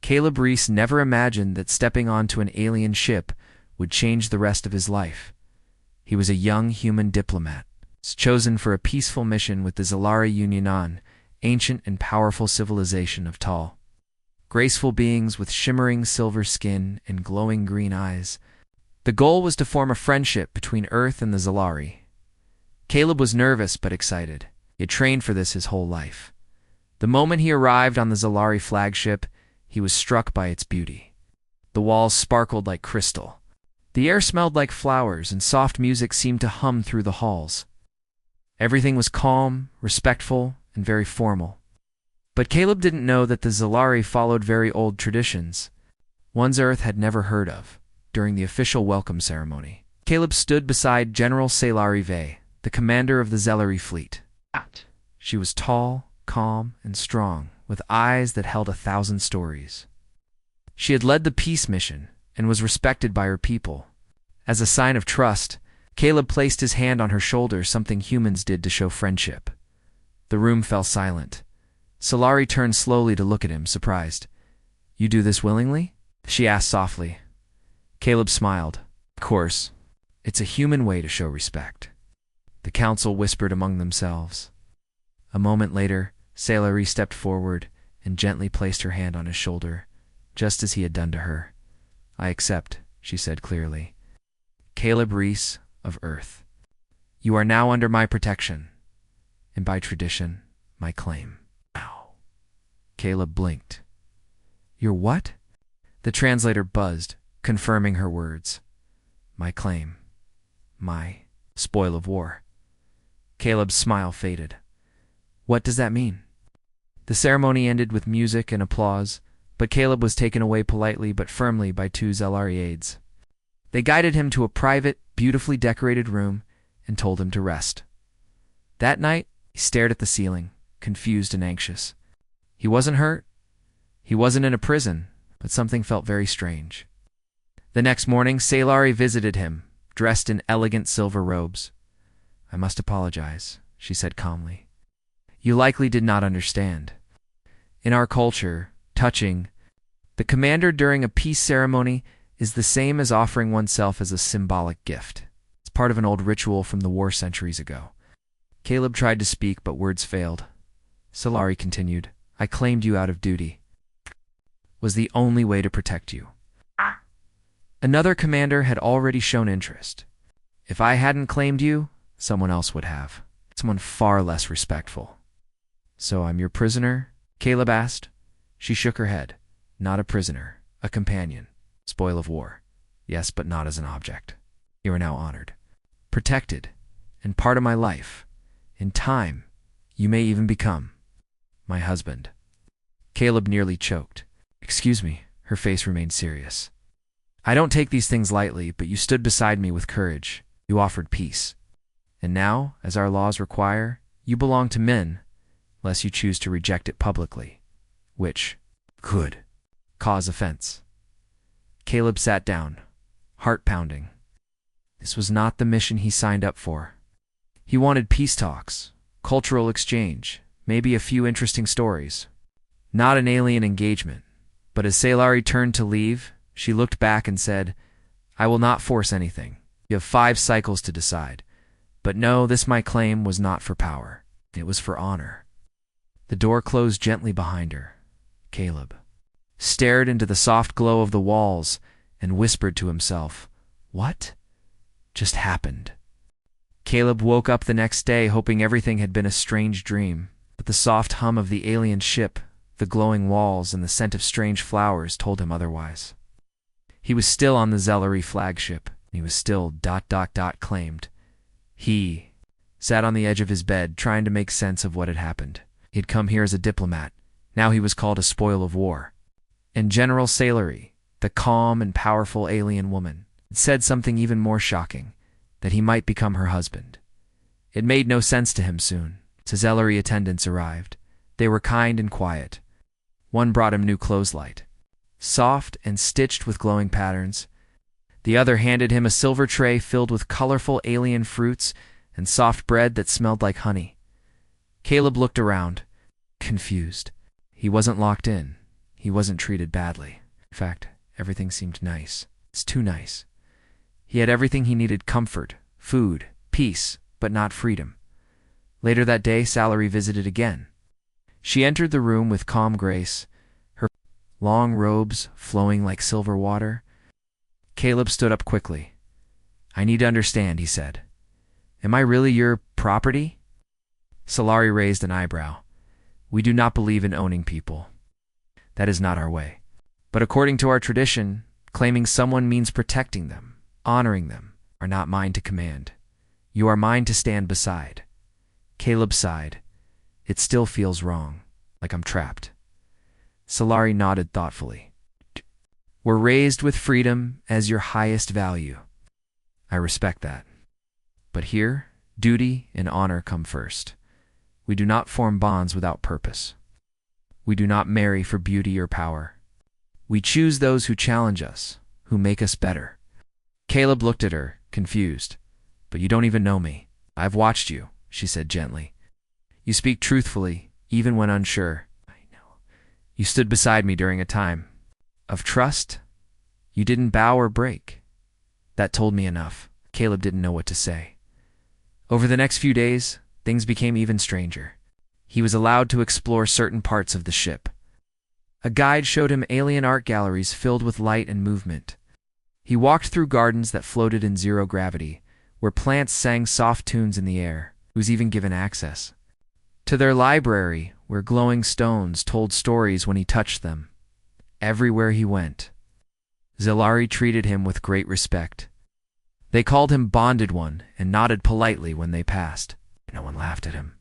Caleb Reese never imagined that stepping onto an alien ship would change the rest of his life. He was a young human diplomat, chosen for a peaceful mission with the Zalari Unionan, ancient and powerful civilization of tall, graceful beings with shimmering silver skin and glowing green eyes. The goal was to form a friendship between Earth and the Zalari. Caleb was nervous but excited. He had trained for this his whole life. The moment he arrived on the Zalari flagship, he was struck by its beauty. The walls sparkled like crystal. The air smelled like flowers, and soft music seemed to hum through the halls. Everything was calm, respectful, and very formal. But Caleb didn't know that the Zalari followed very old traditions, ones Earth had never heard of. During the official welcome ceremony, Caleb stood beside General Salari Vey, the commander of the Zalari fleet. She was tall, calm, and strong, with eyes that held 1,000 stories. She had led the peace mission and was respected by her people. As a sign of trust, Caleb placed his hand on her shoulder, something humans did to show friendship. The room fell silent. Salari turned slowly to look at him, surprised. "You do this willingly?" she asked softly. Caleb smiled. "Of course. It's a human way to show respect." The council whispered among themselves. A moment later, Salari stepped forward and gently placed her hand on his shoulder, just as he had done to her. "I accept," she said clearly. "Caleb Reese of Earth. You are now under my protection, and by tradition, my claim." Ow. Caleb blinked. "Your what?" The translator buzzed, confirming her words. "My claim. My spoil of war." Caleb's smile faded. "What does that mean?" The ceremony ended with music and applause, but Caleb was taken away politely but firmly by 2 Zalari aides. They guided him to a private, beautifully decorated room and told him to rest. That night, he stared at the ceiling, confused and anxious. He wasn't hurt. He wasn't in a prison, but something felt very strange. The next morning, Salari visited him, dressed in elegant silver robes. "I must apologize," she said calmly. "You likely did not understand. In our culture, touching the commander during a peace ceremony is the same as offering oneself as a symbolic gift. It's part of an old ritual from the war centuries ago." Caleb tried to speak, but words failed. Salari continued, "I claimed you out of duty. Was the only way to protect you. Another commander had already shown interest. If I hadn't claimed you, someone else would have. Someone far less respectful." "So I'm your prisoner?" Caleb asked. She shook her head. "Not a prisoner, a companion. Spoil of war. Yes, but not as an object. You are now honored. Protected, and part of my life. In time, you may even become my husband." Caleb nearly choked. "Excuse me," her face remained serious. "I don't take these things lightly, but you stood beside me with courage. You offered peace. And now, as our laws require, you belong to men, lest you choose to reject it publicly, which could cause offense." Caleb sat down, heart pounding. This was not the mission he signed up for. He wanted peace talks, cultural exchange, maybe a few interesting stories. Not an alien engagement. But as Salari turned to leave, she looked back and said, "I will not force anything. You have 5 cycles to decide. But no, this my claim was not for power. It was for honor." The door closed gently behind her. Caleb stared into the soft glow of the walls and whispered to himself, "What just happened?" Caleb woke up the next day hoping everything had been a strange dream, but the soft hum of the alien ship, the glowing walls, and the scent of strange flowers told him otherwise. He was still on the Zalari flagship, and he was still ... claimed. He sat on the edge of his bed, trying to make sense of what had happened. He had come here as a diplomat. Now he was called a spoil of war. And General Salari, the calm and powerful alien woman, had said something even more shocking, that he might become her husband. It made no sense to him soon. Zalari attendants arrived. They were kind and quiet. One brought him new clotheslight, soft and stitched with glowing patterns. The other handed him a silver tray filled with colorful alien fruits and soft bread that smelled like honey. Caleb looked around, confused. He wasn't locked in. He wasn't treated badly. In fact, everything seemed nice. It's too nice. He had everything he needed: comfort, food, peace, but not freedom. Later that day, Salary visited again. She entered the room with calm grace, her long robes flowing like silver water. Caleb stood up quickly. "I need to understand," he said. "Am I really your property?" Salari raised an eyebrow. "We do not believe in owning people. That is not our way. But according to our tradition, claiming someone means protecting them, honoring them, are not mine to command. You are mine to stand beside." Caleb sighed. "It still feels wrong, like I'm trapped." Salari nodded thoughtfully. "We're raised with freedom as your highest value. I respect that. But here, duty and honor come first. We do not form bonds without purpose. We do not marry for beauty or power. We choose those who challenge us, who make us better." Caleb looked at her, confused. "But you don't even know me. I've watched you," she said gently. "You speak truthfully, even when unsure. I know. You stood beside me during a time of trust. You didn't bow or break. That told me enough." Caleb didn't know what to say. Over the next few days, things became even stranger. He was allowed to explore certain parts of the ship. A guide showed him alien art galleries filled with light and movement. He walked through gardens that floated in zero gravity, where plants sang soft tunes in the air. He was even given access to their library, where glowing stones told stories when he touched them. Everywhere he went, Zilari treated him with great respect. They called him Bonded One and nodded politely when they passed. No one laughed at him.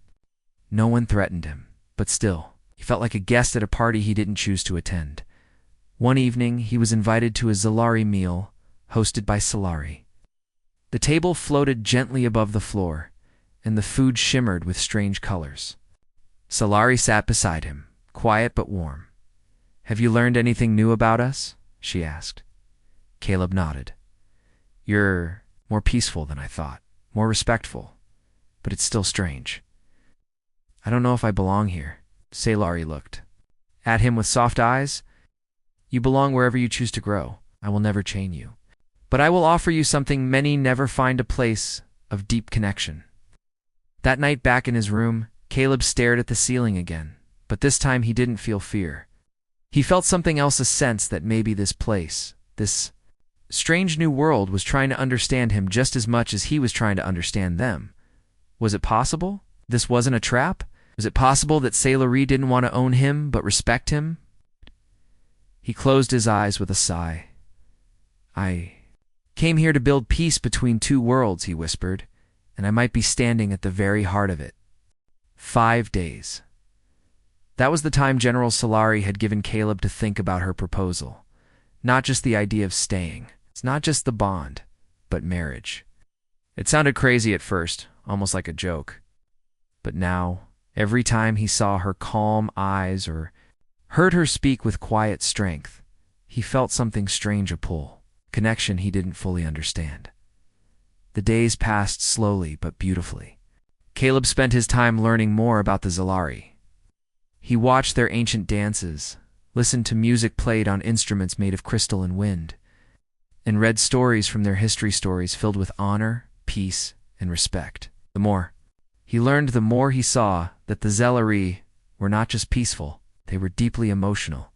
No one threatened him, but still, he felt like a guest at a party he didn't choose to attend. One evening, he was invited to a Zilari meal, hosted by Salari. The table floated gently above the floor, and the food shimmered with strange colors. Salari sat beside him, quiet but warm. "Have you learned anything new about us?" she asked. Caleb nodded. "You're more peaceful than I thought, more respectful, but it's still strange. I don't know if I belong here." Salari looked at him with soft eyes. "You belong wherever you choose to grow. I will never chain you. But I will offer you something many never find: a place of deep connection." That night back in his room, Caleb stared at the ceiling again, but this time he didn't feel fear. He felt something else, a sense that maybe this place, this strange new world, was trying to understand him just as much as he was trying to understand them. Was it possible this wasn't a trap? Was it possible that Salari didn't want to own him but respect him? He closed his eyes with a sigh. "I came here to build peace between two worlds," he whispered, "and I might be standing at the very heart of it." 5 days. That was the time General Salari had given Caleb to think about her proposal. Not just the idea of staying. It's not just the bond, but marriage. It sounded crazy at first, almost like a joke. But now, every time he saw her calm eyes or heard her speak with quiet strength, he felt something strange, a pull, connection he didn't fully understand. The days passed slowly but beautifully. Caleb spent his time learning more about the Zilari. He watched their ancient dances, listened to music played on instruments made of crystal and wind, and read stories from their history, stories filled with honor, peace, and respect. The more he learned, the more he saw that the Zilari were not just peaceful, they were deeply emotional,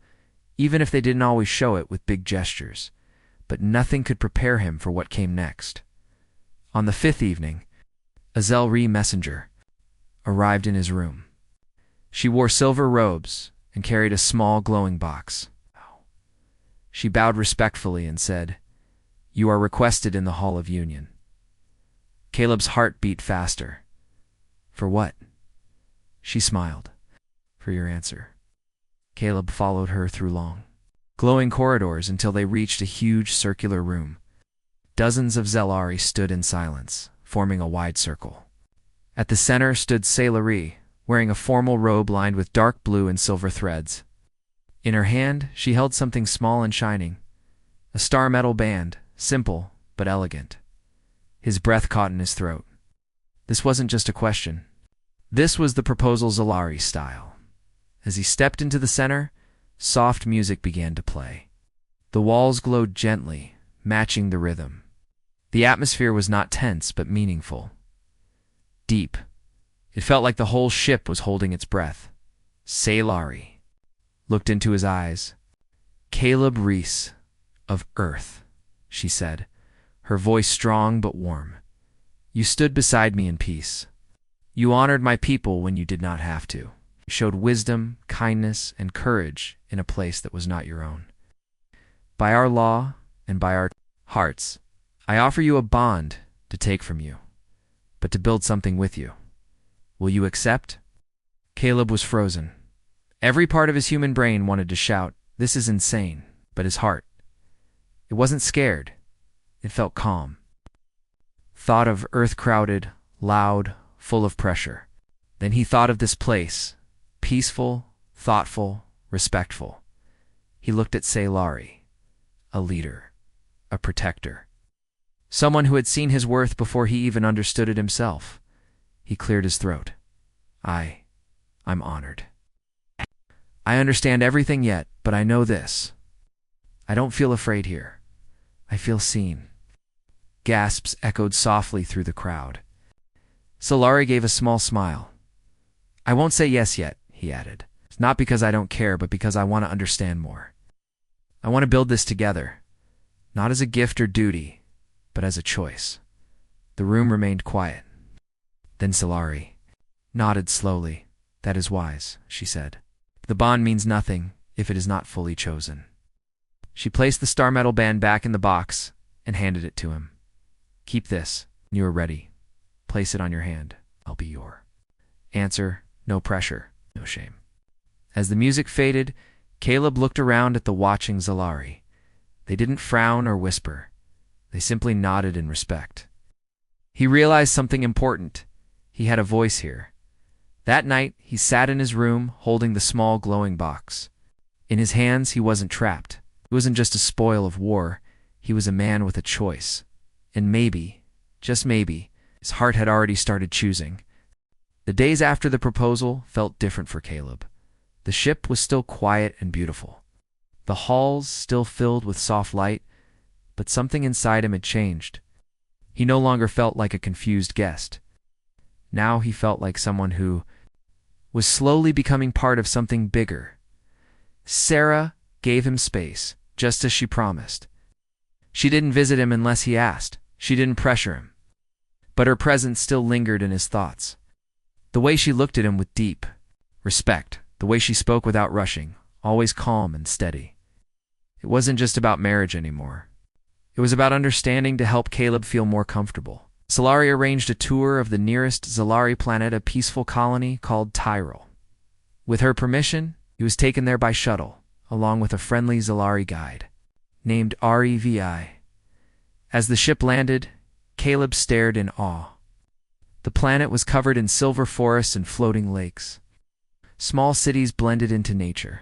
even if they didn't always show it with big gestures. But nothing could prepare him for what came next. On the 5th evening, a Zilari messenger arrived in his room. She wore silver robes and carried a small glowing box. She bowed respectfully and said, "You are requested in the Hall of Union." Caleb's heart beat faster. "For what?" She smiled. "For your answer." Caleb followed her through long, glowing corridors until they reached a huge circular room. Dozens of Zilari stood in silence, forming a wide circle. At the center stood Salari, wearing a formal robe lined with dark blue and silver threads. In her hand, she held something small and shining, a star metal band, simple but elegant. His breath caught in his throat. This wasn't just a question. This was the proposal Zilari style. As he stepped into the center, soft music began to play. The walls glowed gently, matching the rhythm. The atmosphere was not tense, but meaningful. Deep. It felt like the whole ship was holding its breath. Salari looked into his eyes. "Caleb Reese, of Earth," she said, her voice strong but warm. "You stood beside me in peace. You honored my people when you did not have to. You showed wisdom, kindness, and courage in a place that was not your own. By our law and by our hearts, I offer you a bond to take from you, but to build something with you. Will you accept?" Caleb was frozen. Every part of his human brain wanted to shout, "This is insane," but his heart, it wasn't scared. It felt calm. Thought of Earth crowded, loud, full of pressure. Then he thought of this place, peaceful, thoughtful, respectful. He looked at Salari, a leader, a protector, someone who had seen his worth before he even understood it himself. He cleared his throat. I'm honored. I understand everything yet, but I know this. I don't feel afraid here. I feel seen." Gasps echoed softly through the crowd. Salari gave a small smile. "I won't say yes yet," he added. "It's not because I don't care, but because I want to understand more. I want to build this together, not as a gift or duty, but as a choice." The room remained quiet. Then Salari nodded slowly. "That is wise," she said. "The bond means nothing if it is not fully chosen." She placed the star metal band back in the box and handed it to him. "Keep this when you are ready. Place it on your hand. I'll be your answer. No pressure, no shame." As the music faded, Caleb looked around at the watching Zalari. They didn't frown or whisper. They simply nodded in respect. He realized something important. He had a voice here. That night, he sat in his room holding the small glowing box. In his hands, he wasn't trapped. He wasn't just a spoil of war. He was a man with a choice. And maybe, just maybe, his heart had already started choosing. The days after the proposal felt different for Caleb. The ship was still quiet and beautiful. The halls still filled with soft light, but something inside him had changed. He no longer felt like a confused guest. Now he felt like someone who was slowly becoming part of something bigger. Sarah gave him space, just as she promised. She didn't visit him unless he asked. She didn't pressure him. But her presence still lingered in his thoughts. The way she looked at him with deep respect, the way she spoke without rushing, always calm and steady. It wasn't just about marriage anymore. It was about understanding to help Caleb feel more comfortable. Salari arranged a tour of the nearest Zalari planet, a peaceful colony called Tyrol. With her permission, he was taken there by shuttle, along with a friendly Zalari guide, named Revi. As the ship landed, Caleb stared in awe. The planet was covered in silver forests and floating lakes. Small cities blended into nature.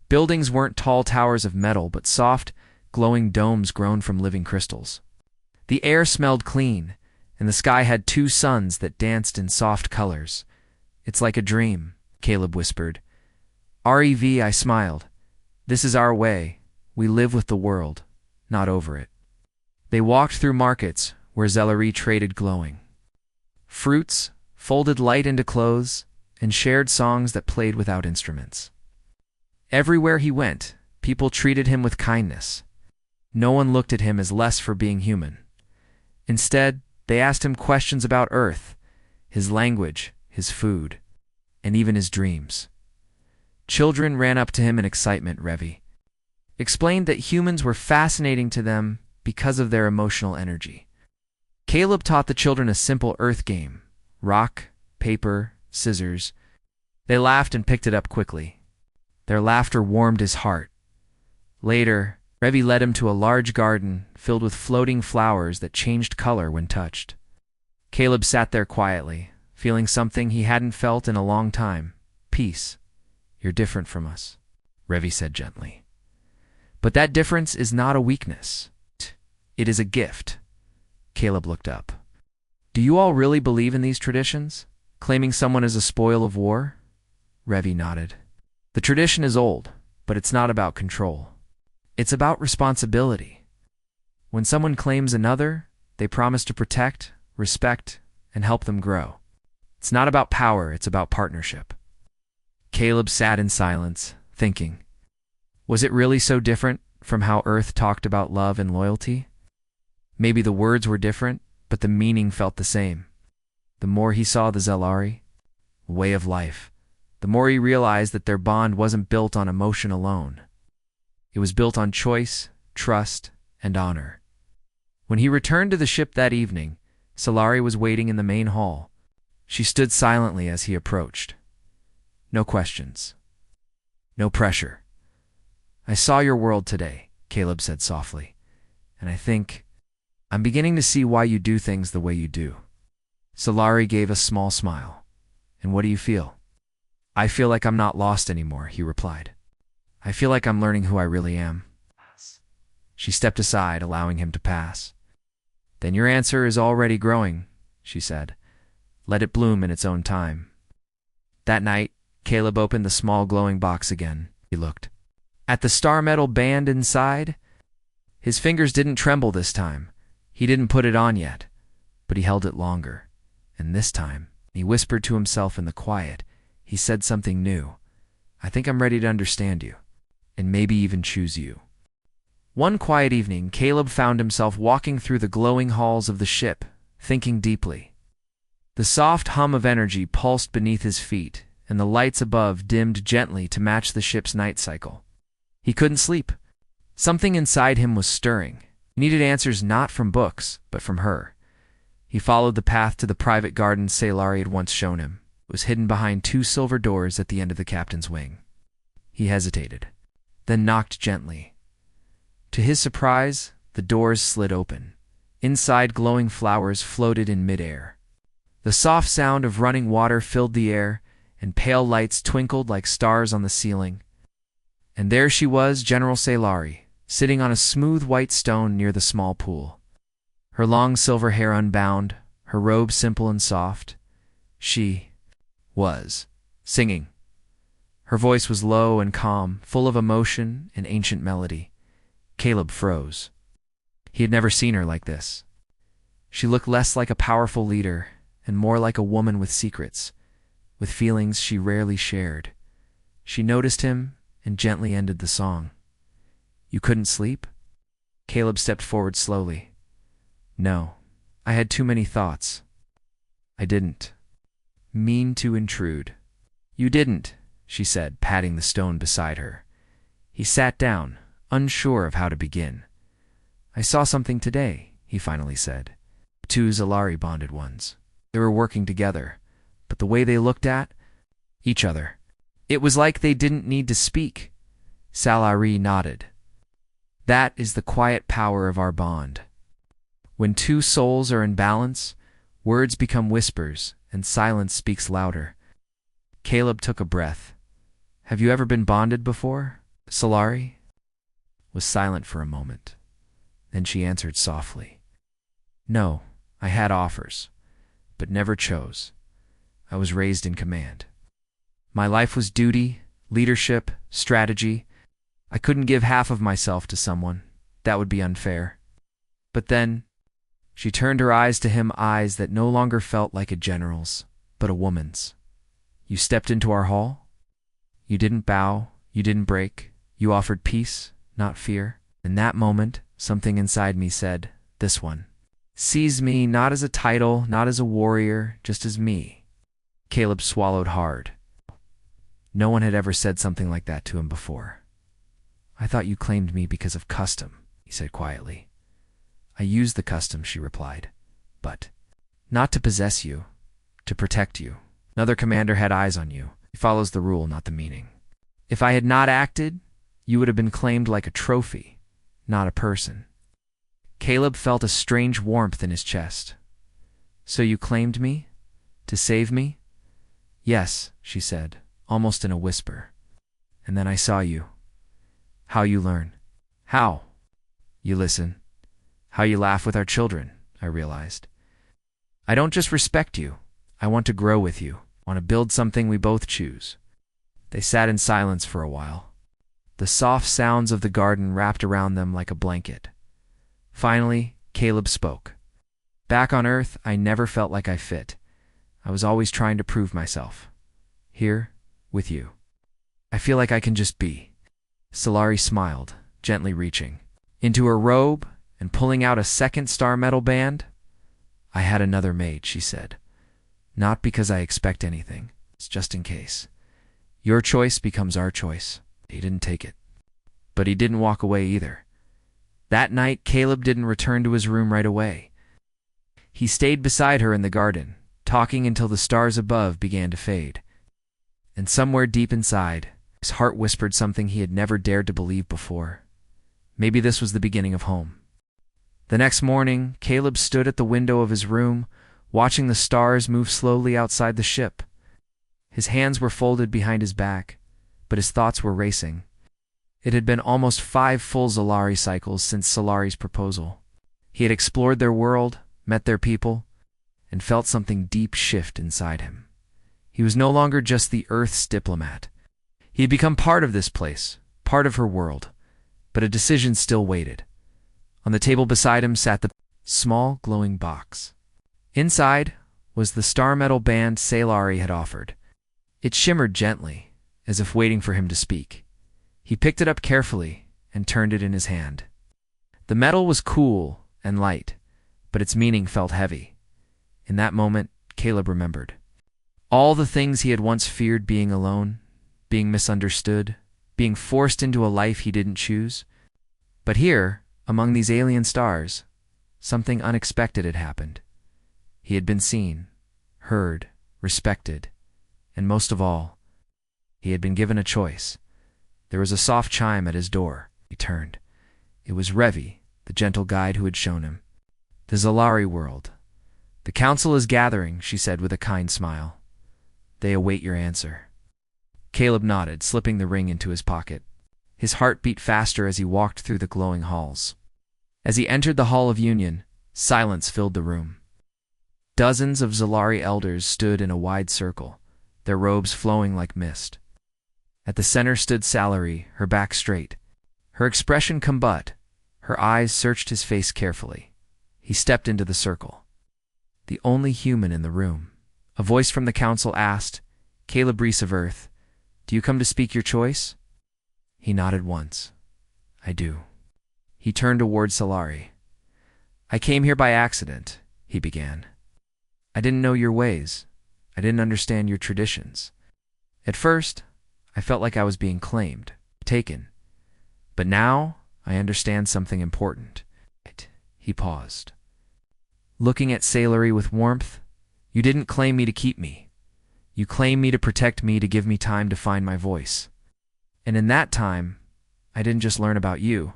Buildings weren't tall towers of metal, but soft, glowing domes grown from living crystals. The air smelled clean, and the sky had two suns that danced in soft colors. "It's like a dream," Caleb whispered. "Rev," I smiled. "This is our way. We live with the world, not over it." They walked through markets where Zelari traded glowing fruits, folded light into clothes, and shared songs that played without instruments. Everywhere he went, people treated him with kindness. No one looked at him as less for being human. Instead, they asked him questions about Earth, his language, his food, and even his dreams. Children ran up to him in excitement. Revi explained that humans were fascinating to them because of their emotional energy. Caleb taught the children a simple Earth game: rock, paper, scissors. They laughed and picked it up quickly. Their laughter warmed his heart. Later, Revi led him to a large garden filled with floating flowers that changed color when touched. Caleb sat there quietly, feeling something he hadn't felt in a long time: peace. "You're different from us," Revi said gently. "But that difference is not a weakness. It is a gift." Caleb looked up. "Do you all really believe in these traditions? Claiming someone as a spoil of war?" Revi nodded. "The tradition is old, but it's not about control. It's about responsibility. When someone claims another, they promise to protect, respect, and help them grow. It's not about power, it's about partnership. Caleb sat in silence, thinking. Was it really so different from how Earth talked about love and loyalty? Maybe the words were different, but the meaning felt the same. The more he saw the Zelari, way of life, the more he realized that their bond wasn't built on emotion alone. It was built on choice, trust, and honor. When he returned to the ship that evening, Solari was waiting in the main hall. She stood silently as he approached. No questions. No pressure. I saw your world today, Caleb said softly, and I think I'm beginning to see why you do things the way you do. Solari gave a small smile. And what do you feel? I feel like I'm not lost anymore, he replied. I feel like I'm learning who I really am. She stepped aside, allowing him to pass. Then your answer is already growing, she said. Let it bloom in its own time. That night, Caleb opened the small glowing box again. He looked at the star metal band inside. His fingers didn't tremble this time. He didn't put it on yet, but he held it longer. And this time, he whispered to himself in the quiet. He said something new. I think I'm ready to understand you, and maybe even choose you. One quiet evening, Caleb found himself walking through the glowing halls of the ship, thinking deeply. The soft hum of energy pulsed beneath his feet, and the lights above dimmed gently to match the ship's night cycle. He couldn't sleep. Something inside him was stirring. He needed answers not from books, but from her. He followed the path to the private garden Salari had once shown him. It was hidden behind 2 silver doors at the end of the captain's wing. He hesitated, then knocked gently. To his surprise, the doors slid open. Inside, glowing flowers floated in midair. The soft sound of running water filled the air, and pale lights twinkled like stars on the ceiling. And there she was, General Salari, sitting on a smooth white stone near the small pool. Her long silver hair unbound, her robe simple and soft. She was singing. Her voice was low and calm, full of emotion and ancient melody. Caleb froze. He had never seen her like this. She looked less like a powerful leader and more like a woman with secrets, with feelings she rarely shared. She noticed him and gently ended the song. You couldn't sleep? Caleb stepped forward slowly. No, I had too many thoughts. I didn't mean to intrude. You didn't, she said, patting the stone beside her. He sat down, unsure of how to begin. I saw something today, he finally said. 2 Zelari bonded ones. They were working together, but the way they looked at each other, it was like they didn't need to speak. Salari nodded. That is the quiet power of our bond. When 2 souls are in balance, words become whispers and silence speaks louder. Caleb took a breath. Have you ever been bonded before, Salari? Was silent for a moment. Then she answered softly. No, I had offers, but never chose. I was raised in command. My life was duty, leadership, strategy. I couldn't give half of myself to someone. That would be unfair. But then, she turned her eyes to him, eyes that no longer felt like a general's, but a woman's. You stepped into our hall? You didn't bow, you didn't break. You offered peace, not fear. In that moment, something inside me said, this one sees me not as a title, not as a warrior, just as me. Caleb swallowed hard. No one had ever said something like that to him before. I thought you claimed me because of custom, he said quietly. I used the custom, she replied, but not to possess you, to protect you. Another commander had eyes on you. He follows the rule, not the meaning. If I had not acted, you would have been claimed like a trophy, not a person. Caleb felt a strange warmth in his chest. So you claimed me? To save me? Yes, she said, almost in a whisper. And then I saw you. How you learn. How? You listen. How you laugh with our children, I realized. I don't just respect you. I want to grow with you. I want to build something we both choose. They sat in silence for a while. the soft sounds of the garden wrapped around them like a blanket. Finally, Caleb spoke. Back on Earth, I never felt like I fit. I was always trying to prove myself. Here, with you, I feel like I can just be. Solari smiled, gently reaching into her robe and pulling out a second star metal band. I had another made, she said. Not because I expect anything. It's just in case. Your choice becomes our choice. He didn't take it. But he didn't walk away either. That night, Caleb didn't return to his room right away. He stayed beside her in the garden, talking until the stars above began to fade. And somewhere deep inside, his heart whispered something he had never dared to believe before. Maybe this was the beginning of home. The next morning, Caleb stood at the window of his room, watching the stars move slowly outside the ship. His hands were folded behind his back, but his thoughts were racing. It had been almost 5 full Zalari cycles since Solari's proposal. He had explored their world, met their people, and felt something deep shift inside him. He was no longer just the Earth's diplomat. He had become part of this place, part of her world, but a decision still waited. On the table beside him sat the small, glowing box. Inside was the star metal band Salari had offered. It shimmered gently, as if waiting for him to speak. He picked it up carefully and turned it in his hand. The metal was cool and light, but its meaning felt heavy. In that moment, Caleb remembered. All the things he had once feared: being alone, being misunderstood, being forced into a life he didn't choose. But here, among these alien stars, something unexpected had happened. He had been seen, heard, respected, and most of all, he had been given a choice. There was a soft chime at his door. He turned. It was Revi, the gentle guide who had shown him. The Zalari world. The council is gathering, she said with a kind smile. They await your answer. Caleb nodded, slipping the ring into his pocket. His heart beat faster as he walked through the glowing halls. As he entered the Hall of Union, silence filled the room. Dozens of Zalari elders stood in a wide circle, their robes flowing like mist. At the center stood Salari, her back straight. Her expression combut. Her eyes searched his face carefully. He stepped into the circle. The only human in the room. A voice from the council asked, Caleb Reese of Earth, do you come to speak your choice? He nodded once. I do. He turned toward Salari. I came here by accident, he began. I didn't know your ways. I didn't understand your traditions. At first, I felt like I was being claimed, taken. But now, I understand something important. He paused. Looking at Salari with warmth, you didn't claim me to keep me. You claimed me to protect me, to give me time to find my voice. And in that time, I didn't just learn about you.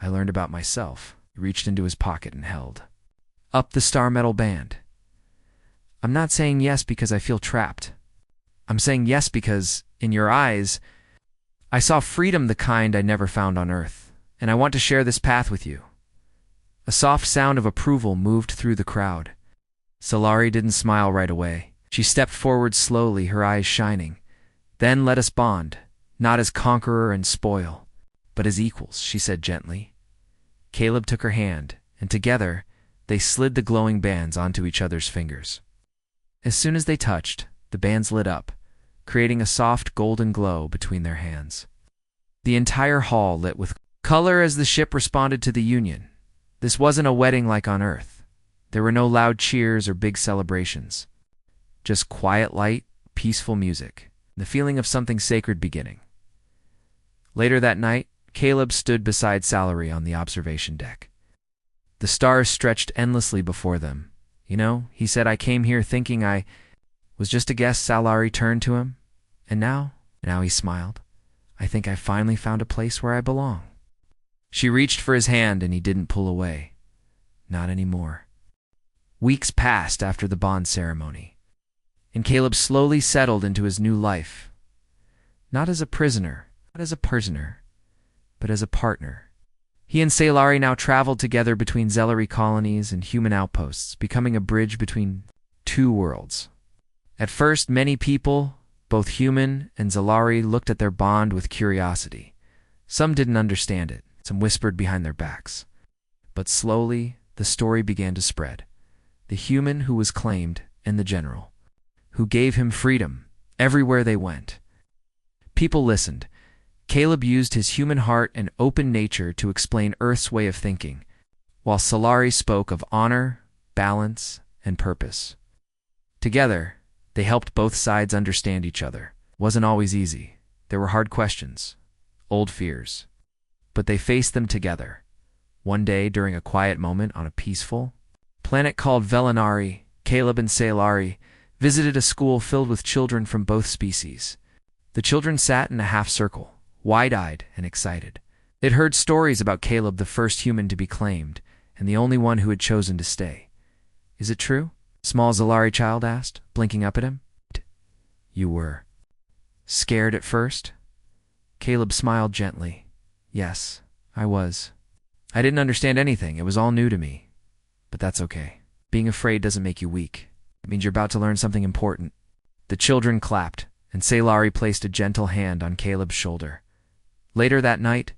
I learned about myself. He reached into his pocket and held up the star metal band. I'm not saying yes because I feel trapped. I'm saying yes because, in your eyes, I saw freedom, the kind I never found on Earth, and I want to share this path with you. A soft sound of approval moved through the crowd. Salari didn't smile right away. She stepped forward slowly, her eyes shining. Then let us bond, not as conqueror and spoil, but as equals, she said gently. Caleb took her hand, and together, they slid the glowing bands onto each other's fingers. As soon as they touched, the bands lit up, creating a soft golden glow between their hands. The entire hall lit with color as the ship responded to the union. This wasn't a wedding like on Earth. There were no loud cheers or big celebrations. Just quiet light, peaceful music, the feeling of something sacred beginning. Later that night, Caleb stood beside Salari on the observation deck. The stars stretched endlessly before them. You know, he said, I came here thinking I was just a guest. Salari turned to him. And now he smiled. I think I finally found a place where I belong. She reached for his hand and he didn't pull away. Not anymore. Weeks passed after the bond ceremony, and Caleb slowly settled into his new life. Not as a prisoner, but as a partner. He and Salari now traveled together between Zelari colonies and human outposts, becoming a bridge between two worlds. At first, many people, both human and Zalari, looked at their bond with curiosity. Some didn't understand it, some whispered behind their backs. But slowly, the story began to spread. The human who was claimed, and the general, who gave him freedom everywhere they went. People listened. Caleb used his human heart and open nature to explain Earth's way of thinking, while Solari spoke of honor, balance, and purpose. Together, they helped both sides understand each other. It wasn't always easy. There were hard questions, old fears. But they faced them together. One day, during a quiet moment on a peaceful planet called Velinari, Caleb and Salari visited a school filled with children from both species. The children sat in a half-circle, wide-eyed and excited. They'd heard stories about Caleb, the first human to be claimed, and the only one who had chosen to stay. "Is it true?" Small Zalari child asked, blinking up at him. "You were scared at first?" Caleb smiled gently. "Yes, I was. I didn't understand anything. It was all new to me. But that's okay. Being afraid doesn't make you weak. It means you're about to learn something important." The children clapped, and Salari placed a gentle hand on Caleb's shoulder. Later that night,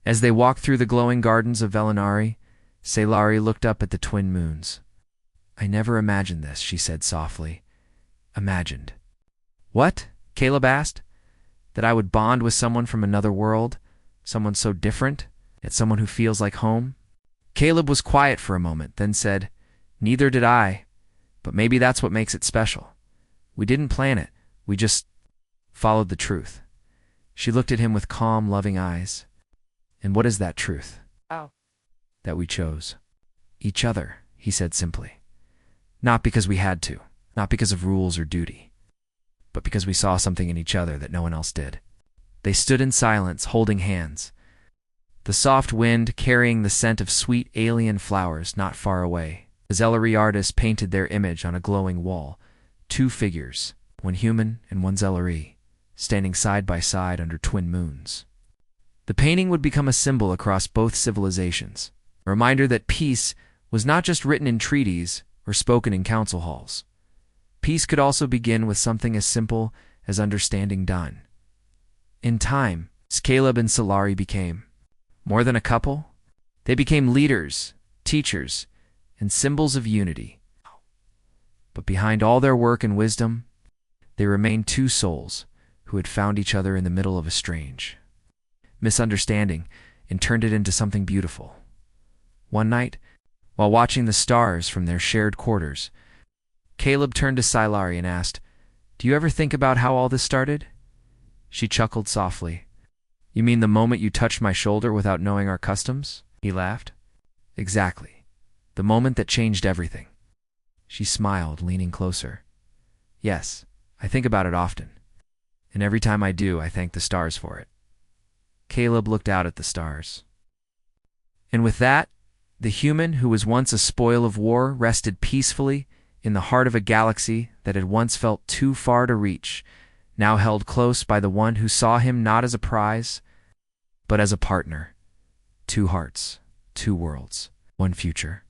as they walked through the glowing gardens of Velinari, Salari looked up at the twin moons. "I never imagined this," she said softly. "Imagined." "What?" Caleb asked. "That I would bond with someone from another world, someone so different, yet someone who feels like home?" Caleb was quiet for a moment, then said, "Neither did I, but maybe that's what makes it special. We didn't plan it, we just followed the truth." She looked at him with calm, loving eyes. "And what is that truth?" Oh. "That we chose each other," he said simply. "Not because we had to, not because of rules or duty, but because we saw something in each other that no one else did." They stood in silence, holding hands. The soft wind carrying the scent of sweet alien flowers not far away. The Zelari artists painted their image on a glowing wall. Two figures, one human and one Zelari, standing side by side under twin moons. The painting would become a symbol across both civilizations, a reminder that peace was not just written in treaties or spoken in council halls. Peace could also begin with something as simple as understanding done. In time, Caleb and Salari became more than a couple. They became leaders, teachers, and symbols of unity. But behind all their work and wisdom, they remained two souls who had found each other in the middle of a strange misunderstanding and turned it into something beautiful. One night, while watching the stars from their shared quarters, Caleb turned to Salari and asked, "Do you ever think about how all this started?" She chuckled softly. "You mean the moment you touched my shoulder without knowing our customs?" He laughed. "Exactly. The moment that changed everything." She smiled, leaning closer. "Yes, I think about it often. And every time I do, I thank the stars for it." Caleb looked out at the stars. And with that, the human who was once a spoil of war rested peacefully in the heart of a galaxy that had once felt too far to reach, now held close by the one who saw him not as a prize, but as a partner. Two hearts, two worlds, one future.